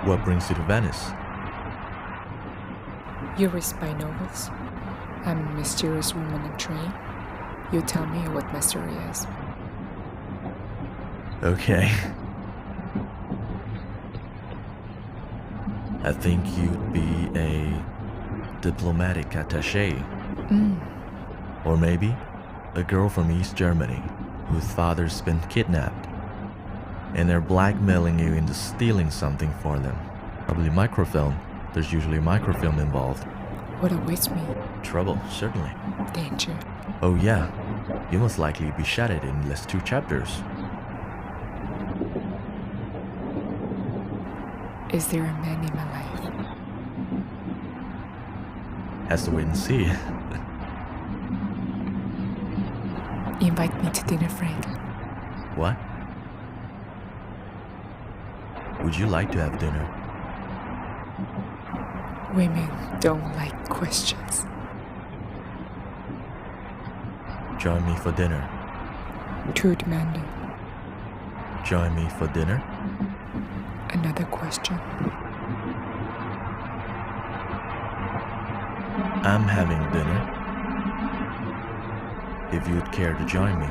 What brings you to Venice? You read spy novels. I'm a mysterious woman in train. You tell me what my story is. Okay. I think you'd be a diplomatic attaché. Or maybe a girl from East Germany whose father's been kidnapped and they're blackmailing you into stealing something for them. Probably microfilm. There's usually microfilm involved. What awaits me? Trouble, certainly. Danger. Oh yeah, you must likely be shattered in less 2 chapters. Is there a man in my life? Has to wait and see. Invite me to dinner, Frank. What? Would you like to have dinner? Women don't like questions. Join me for dinner. Too demanding. Join me for dinner? Another question. I'm having dinner. If you'd care to join me.